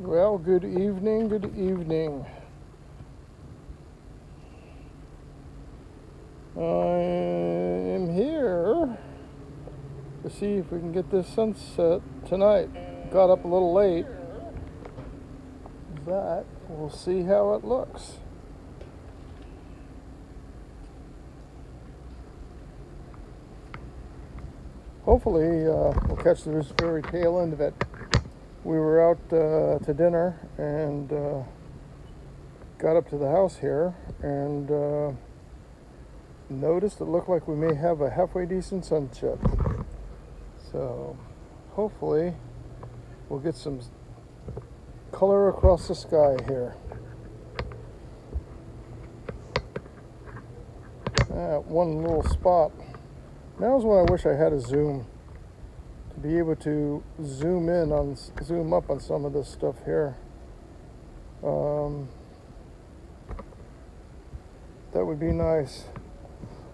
Well, good evening, good evening. I am here to see if we can get this sunset tonight. Got up a little late, but we'll see how it looks. Hopefully, we'll catch the very tail end of it. We were out to dinner and got up to the house here and noticed it looked like we may have a halfway decent sunset. So hopefully we'll get some color across the sky here. One little spot. Now's when I wish I had a zoom to be able to zoom up on some of this stuff here. That would be nice.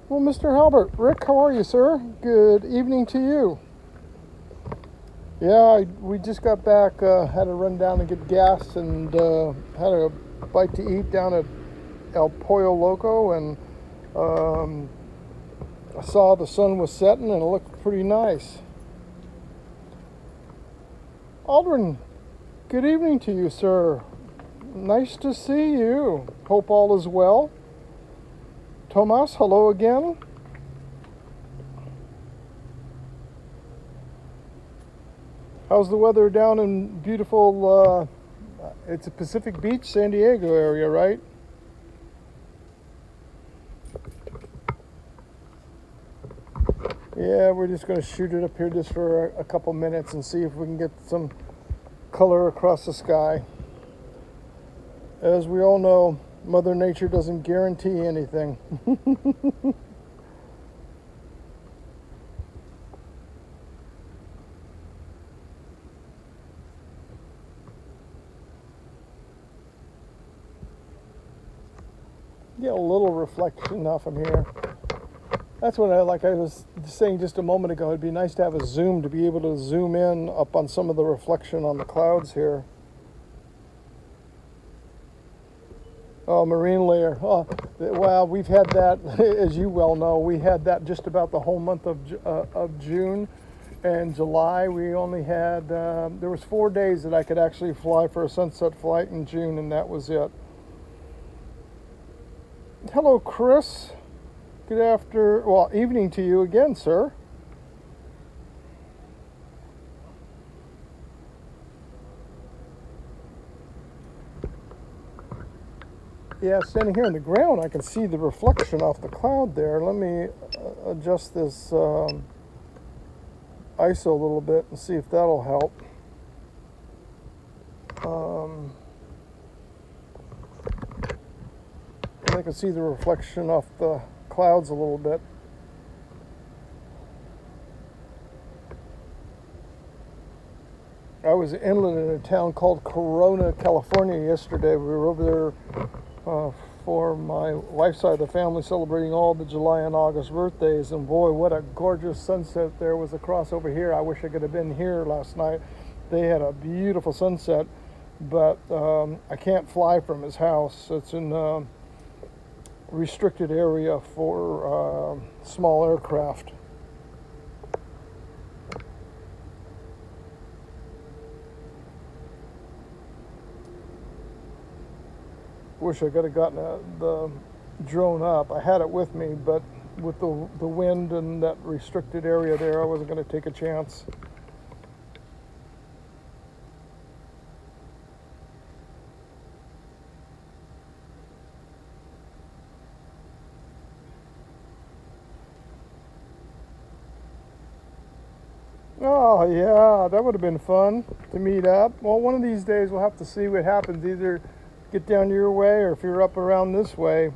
Well, Mr. Halbert, Rick, how are you, sir? Good evening to you. Yeah, we just got back, had to run down and get gas and had a bite to eat down at El Pollo Loco, and I saw the sun was setting and it looked pretty nice. Aldrin, good evening to you, sir. Nice to see you. Hope all is well. Tomas, hello again. How's the weather down in beautiful, it's a Pacific Beach, San Diego area, right? Yeah, we're just going to shoot it up here just for a couple minutes and see if we can get some color across the sky. As we all know, Mother Nature doesn't guarantee anything. Get a little reflection off from here. That's what like I was saying just a moment ago, it'd be nice to have a zoom to be able to zoom in up on some of the reflection on the clouds here. Oh, marine layer. Oh, well, we've had that, as you well know, we had that just about the whole month of June and July. We only had, there was 4 days that I could actually fly for a sunset flight in June, and that was it. Hello, Chris. Good evening to you again, sir. Yeah, standing here on the ground, I can see the reflection off the cloud there. Let me adjust this ISO a little bit and see if that'll help. And I can see the reflection off the clouds a little bit. I was inland in a town called Corona, California yesterday. We were over there for my wife's side of the family, celebrating all the July and August birthdays, and boy, what a gorgeous sunset there was across over here. I wish I could have been here last night. They had a beautiful sunset, but I can't fly from his house. It's in a restricted area for small aircraft. Wish I could have gotten the drone up. I had it with me, but with the wind and that restricted area there, I wasn't going to take a chance. Oh yeah, that would have been fun to meet up. Well, one of these days we'll have to see what happens. Either get down your way, or if you're up around this way,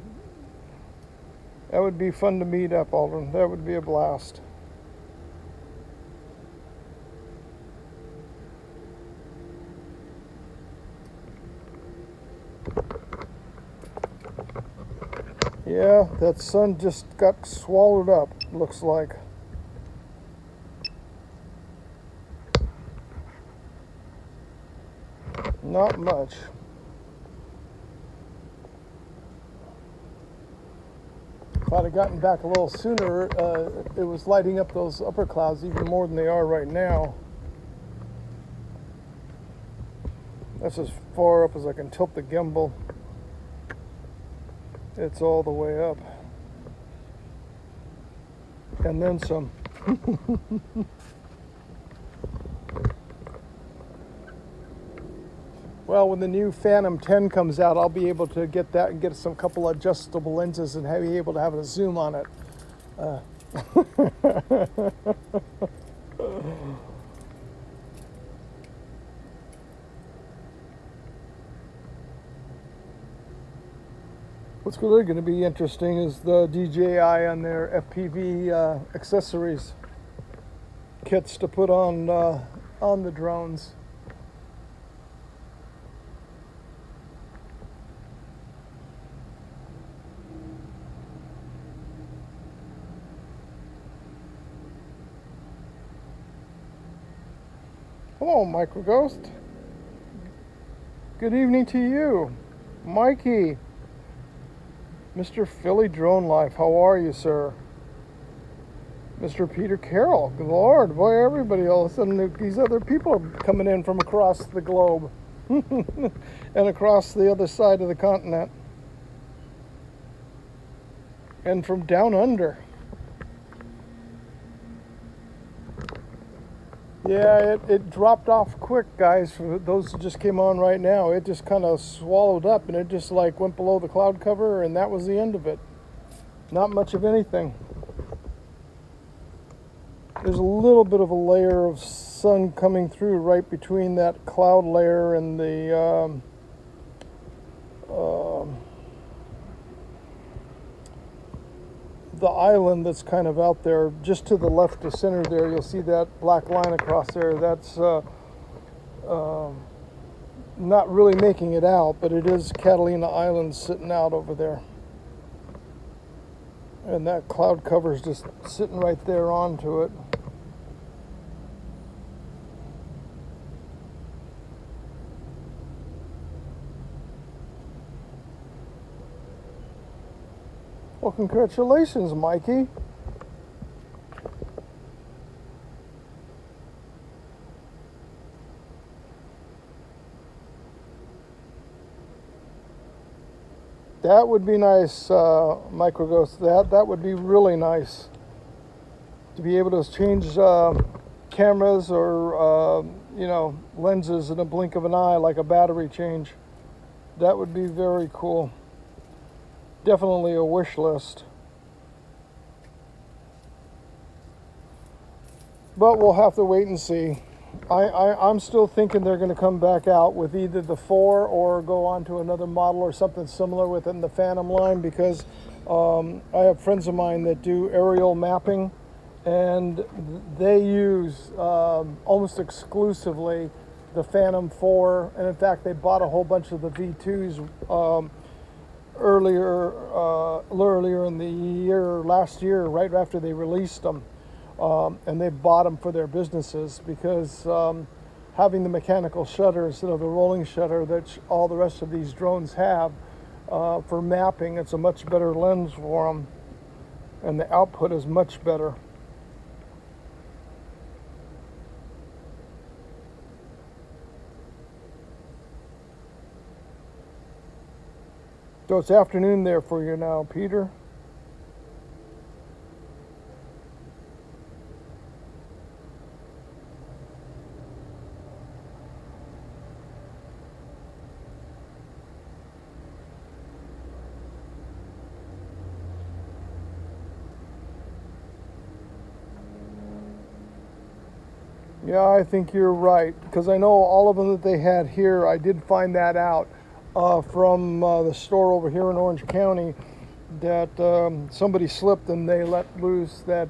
that would be fun to meet up, Aldrin. That would be a blast. Yeah, that sun just got swallowed up, looks like. Not much. If I'd have gotten back a little sooner, it was lighting up those upper clouds even more than they are right now. That's as far up as I can tilt the gimbal. It's all the way up. And then some. Well, when the new Phantom 10 comes out, I'll be able to get that and get some couple adjustable lenses and be able to have a zoom on it. What's really going to be interesting is the DJI on their FPV accessories kits to put on the drones. Hello, Microghost. Good evening to you, Mikey. Mr. Philly Drone Life, how are you, sir? Mr. Peter Carroll, good Lord, boy, everybody, all of a sudden, these other people are coming in from across the globe and across the other side of the continent and from down under. Yeah, it dropped off quick, guys. For those who just came on right now, it just kind of swallowed up and it just like went below the cloud cover and that was the end of it. Not much of anything. There's a little bit of a layer of sun coming through right between that cloud layer and the island that's kind of out there. Just to the left of center there, you'll see that black line across there. That's not really making it out, but it is Catalina Island sitting out over there. And that cloud cover is just sitting right there onto it. Well, congratulations, Mikey. That would be nice, Microghost. That would be really nice to be able to change cameras or lenses in a blink of an eye, like a battery change. That would be very cool. Definitely a wish list. But we'll have to wait and see. I'm still thinking they're going to come back out with either the 4 or go on to another model or something similar within the Phantom line, because I have friends of mine that do aerial mapping and they use almost exclusively the Phantom 4, and in fact they bought a whole bunch of the V2s earlier in the year, last year, right after they released them, and they bought them for their businesses because having the mechanical shutter instead of the rolling shutter that all the rest of these drones have for mapping, it's a much better lens for them, and the output is much better. So it's afternoon there for you now, Peter. Yeah, I think you're right, because I know all of them that they had here, I did find that out from the store over here in Orange County, that somebody slipped and they let loose that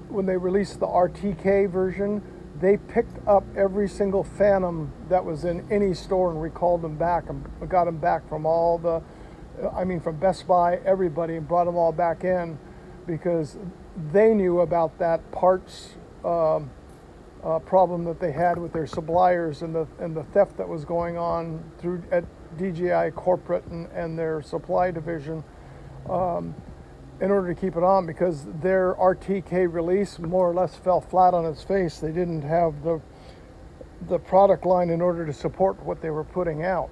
when they released the RTK version, they picked up every single Phantom that was in any store and recalled them back and got them back from from Best Buy, everybody, and brought them all back in because they knew about that parts problem that they had with their suppliers and the theft that was going on through at DJI corporate and their supply division, in order to keep it on, because their RTK release more or less fell flat on its face. They didn't have the product line in order to support what they were putting out.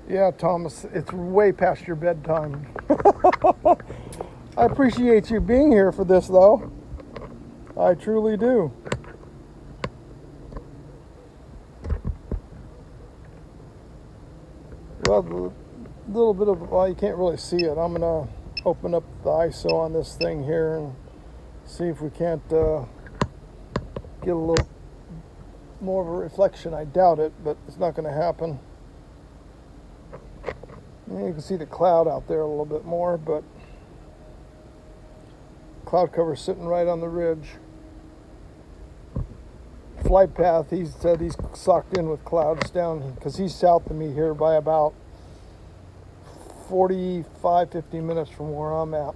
Yeah, Thomas, it's way past your bedtime. I appreciate you being here for this, though. I truly do. Well, the little bit of, well, you can't really see it. I'm going to open up the ISO on this thing here and see if we can't get a little more of a reflection. I doubt it, but it's not going to happen. And you can see the cloud out there a little bit more, but cloud cover sitting right on the ridge. Flight path, he said he's socked in with clouds down, because he's south of me here by about 45-50 minutes from where I'm at.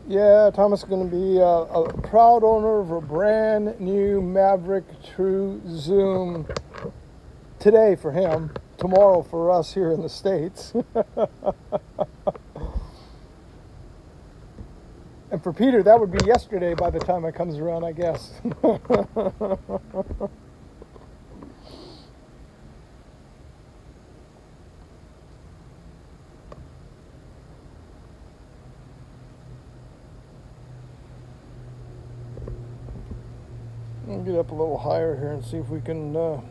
Yeah, Thomas is going to be a proud owner of a brand new Maverick True Zoom today for him, tomorrow for us here in the States. And for Peter, that would be yesterday by the time it comes around, I guess. I'll get up a little higher here and see if we can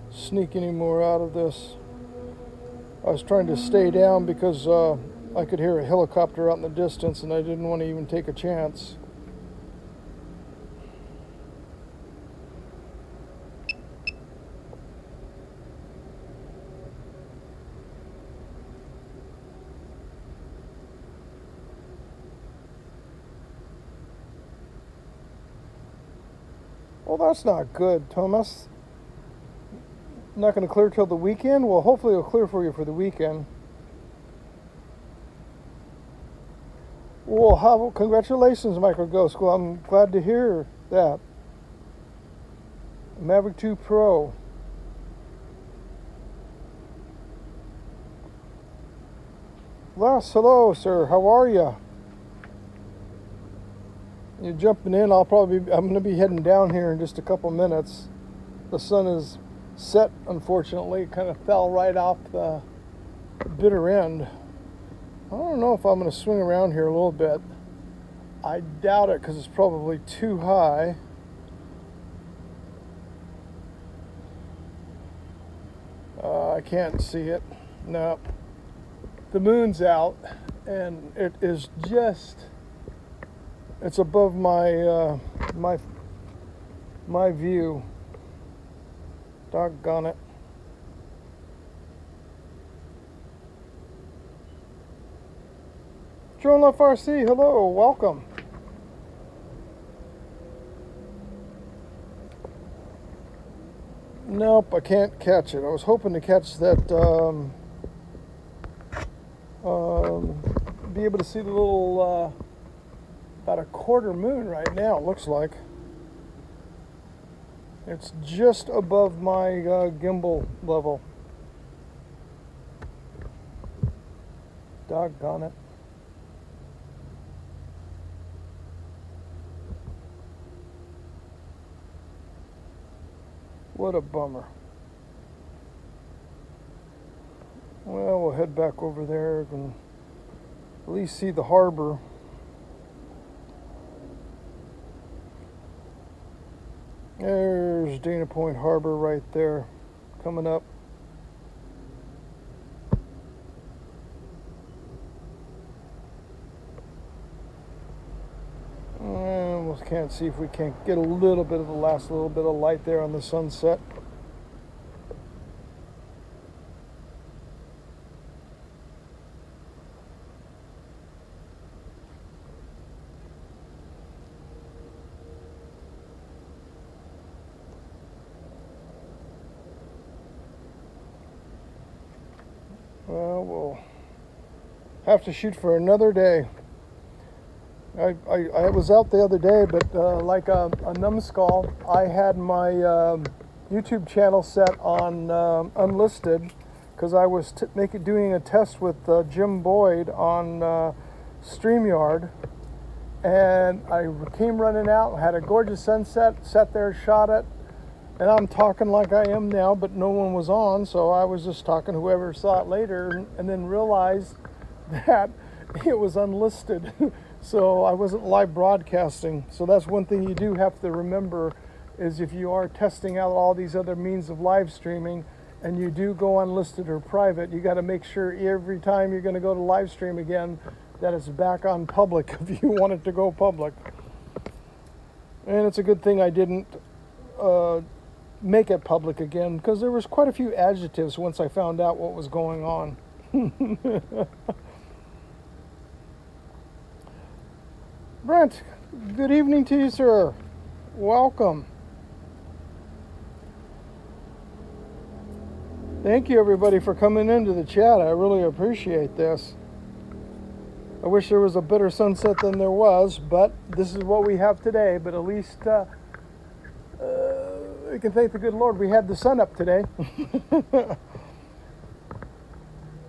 sneak any more out of this. I was trying to stay down because I could hear a helicopter out in the distance and I didn't want to even take a chance. Well, that's not good, Thomas. Not going to clear till the weekend? Well, hopefully it'll clear for you for the weekend. Well, congratulations, Micro Ghost. Well, I'm glad to hear that. Maverick 2 Pro. Les, hello, sir. How are you? You're jumping in. I'm going to be heading down here in just a couple minutes. The sun is set, unfortunately. It kind of fell right off the bitter end. I don't know if I'm going to swing around here a little bit. I doubt it because it's probably too high. I can't see it. No. The moon's out and it is just, it's above my my view. Doggone it. Drone Love RC, hello, welcome. Nope, I can't catch it. I was hoping to catch that, be able to see the little, about a quarter moon right now, it looks like. It's just above my gimbal level. Doggone it. What a bummer. Well, we'll head back over there and at least see the harbor. There's Dana Point Harbor right there, coming up. And we can't see if we can't get a little bit of the last little bit of light there on the sunset. Well, we'll have to shoot for another day. I was out the other day, but like a numbskull, I had my YouTube channel set on unlisted because I was doing a test with Jim Boyd on StreamYard, and I came running out, had a gorgeous sunset, sat there, shot it, and I'm talking like I am now, but no one was on, so I was just talking to whoever saw it later, and then realized that it was unlisted. So I wasn't live broadcasting. So that's one thing you do have to remember, is if you are testing out all these other means of live streaming and you do go unlisted or private, you got to make sure every time you're going to go to live stream again that it's back on public if you want it to go public. And it's a good thing I didn't make it public again, because there was quite a few adjectives once I found out what was going on. Brent, good evening to you, sir. Welcome. Thank you, everybody, for coming into the chat. I really appreciate this. I wish there was a better sunset than there was, but this is what we have today. But at least we can thank the good Lord we had the sun up today.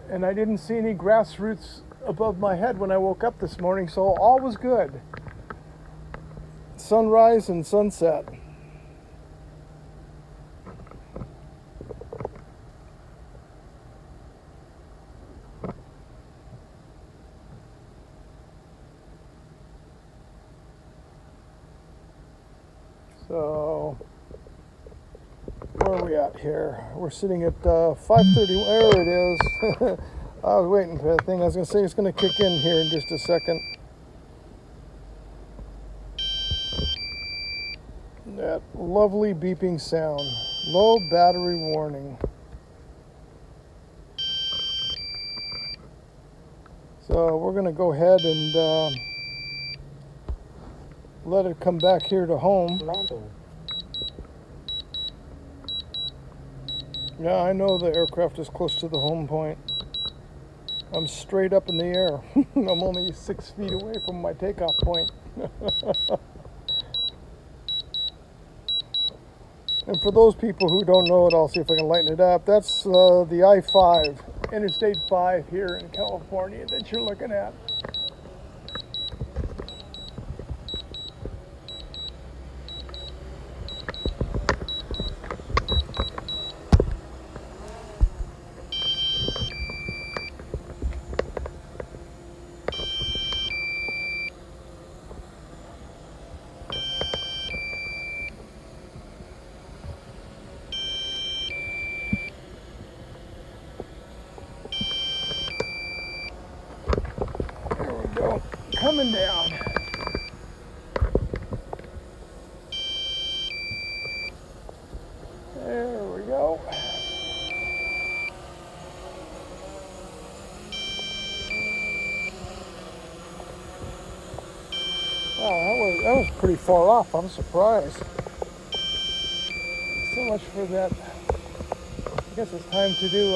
And I didn't see any grassroots above my head when I woke up this morning, so all was good. Sunrise and sunset. So, where are we at here? We're sitting at 5:30. There it is. I was waiting for that thing. I was going to say it's going to kick in here in just a second. That lovely beeping sound. Low battery warning. So we're going to go ahead and let it come back here to home. Landing. Yeah, I know the aircraft is close to the home point. I'm straight up in the air. I'm only 6 feet away from my takeoff point. And for those people who don't know it, I'll see if I can lighten it up. That's the I-5, Interstate 5 here in California that you're looking at. Coming down. There we go. Wow, that was pretty far off. I'm surprised. So much for that. I guess it's time to do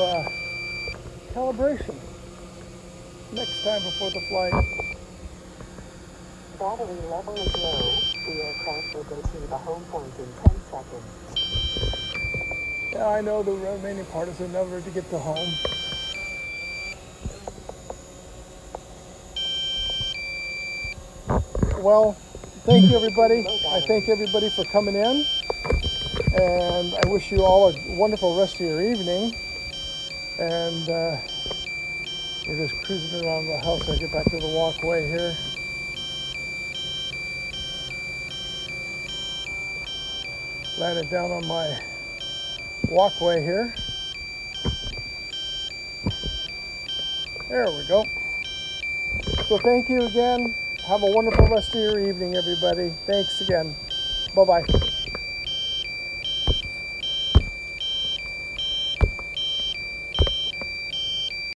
calibration next time before the flight. Battery level is low. The aircraft will go to the home point in 10 seconds. Yeah, I know the remaining part is another to get to home. Well, thank you, everybody. I thank everybody for coming in. And I wish you all a wonderful rest of your evening. And we're just cruising around the house. I get back to the walkway here. Landed down on my walkway here. There we go. So thank you again. Have a wonderful rest of your evening, everybody. Thanks again. Bye-bye.